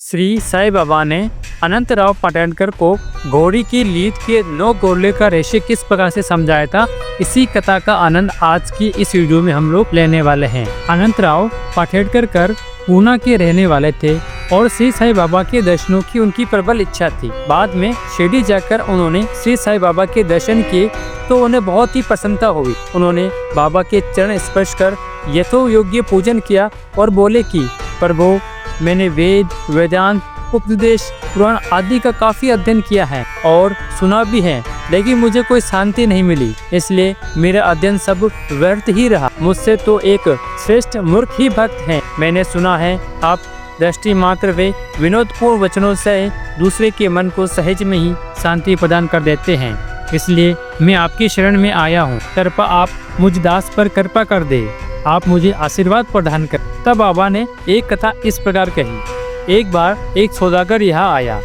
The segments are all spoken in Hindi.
श्री साईं बाबा ने अनंतराव पाटणकर को घोड़ी की लीद के 9 गोले का रहस्य किस प्रकार से समझाया था, इसी कथा का आनंद आज की इस वीडियो में हम लोग लेने वाले हैं। अनंतराव पाटणकर पूना के रहने वाले थे और श्री साईं बाबा के दर्शनों की उनकी प्रबल इच्छा थी। बाद में शिरडी जाकर उन्होंने श्री साईं बाबा के दर्शन किए तो उन्हें बहुत ही प्रसन्नता हुई। उन्होंने बाबा के चरण स्पर्श कर यथोयोग्य पूजन किया और बोले कि प्रभु, मैंने वेद, वेदांत, उपदेश, पुराण आदि का काफी अध्ययन किया है और सुना भी है, लेकिन मुझे कोई शांति नहीं मिली, इसलिए मेरा अध्ययन सब व्यर्थ ही रहा। मुझसे तो एक श्रेष्ठ मूर्ख ही भक्त हैं। मैंने सुना है आप दृष्टि मात्र वे विनोदपूर्ण वचनों से दूसरे के मन को सहज में ही शांति प्रदान कर देते हैं, इसलिए मैं आपकी शरण में आया हूँ। कृपा आप मुझ दास पर कृपा कर दे, आप मुझे आशीर्वाद प्रदान कर। तब बाबा ने एक कथा इस प्रकार कही। एक बार एक सौदागर यहाँ आया,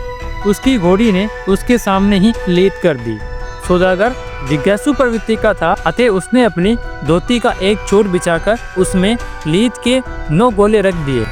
उसकी घोड़ी ने उसके सामने ही लीद कर दी। सौदागर जिज्ञासु प्रवृत्ति का था, अतः उसने अपनी धोती का एक चोर बिछाकर उसमें लीद के 9 गोले रख दिए।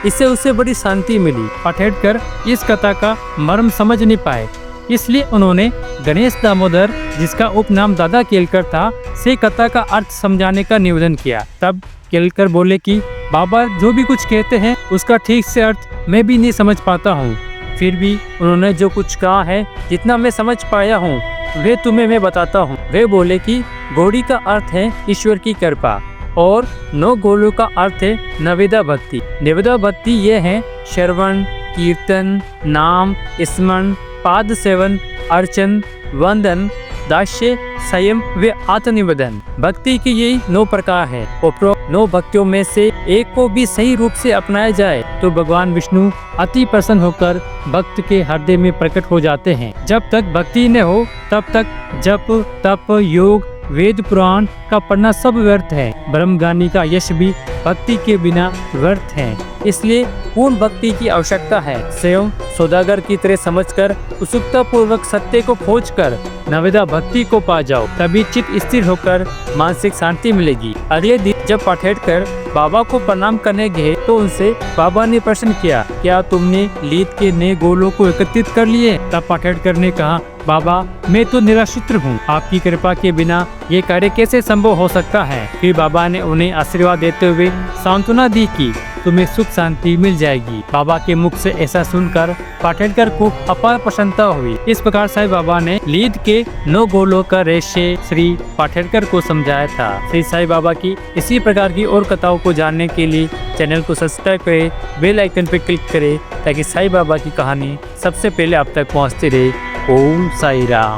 इससे उसे बड़ी शांति मिली। पाटणकर इस कथा का मर्म समझ नहीं पाए, इसलिए उन्होंने गणेश दामोदर, जिसका उपनाम दादा केलकर था, से कथा का अर्थ समझाने का निवेदन किया। तब केलकर बोले कि बाबा जो भी कुछ कहते हैं उसका ठीक से अर्थ मैं भी नहीं समझ पाता हूँ, फिर भी उन्होंने जो कुछ कहा है, जितना मैं समझ पाया हूँ वे तुम्हें मैं बताता हूँ। वे बोले कि घोड़ी का अर्थ है ईश्वर की कृपा और 9 गोलों का अर्थ है नवेदा भक्ति। नवेदा भक्ति ये है श्रवण, कीर्तन, नाम स्मरण, पाद सेवन, अर्चन, वंदन, दास्य, संयम व आत्मनिवेदन। भक्ति की यही 9 प्रकार है। उपरोक्त 9 भक्तियों में से एक को भी सही रूप से अपनाया जाए तो भगवान विष्णु अति प्रसन्न होकर भक्त के हृदय में प्रकट हो जाते हैं। जब तक भक्ति न हो तब तक जप, तप, योग, वेद, पुराण का पढ़ना सब व्यर्थ है। ब्रह्मज्ञानी का यश भी भक्ति के बिना व्यर्थ है, इसलिए पूर्ण भक्ति की आवश्यकता है। स्वयं सौदागर की तरह समझकर उत्सुकता पूर्वक सत्य को खोजकर नवेदा भक्ति को पा जाओ, तभी चित्त स्थिर होकर मानसिक शांति मिलेगी। अगले दिन जब पाटणकर बाबा को प्रणाम करने गए तो उनसे बाबा ने प्रश्न किया, क्या तुमने लीद के नए गोलों को एकत्रित कर लिए? तब पाटणकर ने कहा, बाबा मैं तो निराश्रित हूँ, आपकी कृपा के बिना ये कार्य कैसे संभव हो सकता है? फिर बाबा ने उन्हें आशीर्वाद देते हुए सांत्वना दी कि तुम्हें सुख शांति मिल जाएगी। बाबा के मुख से ऐसा सुनकर पाटणकर को अपार प्रसन्नता हुई। इस प्रकार साईं बाबा ने लीद के 9 गोलों का रहस्य श्री पाटणकर को समझाया था। श्री साईं बाबा की इसी प्रकार की और कथाओं को जानने के लिए चैनल को सब्सक्राइब करें, बेल आइकन पर क्लिक करें ताकि साईं बाबा की कहानी सबसे पहले आप तक पहुँचती रहे। ओम साई राम।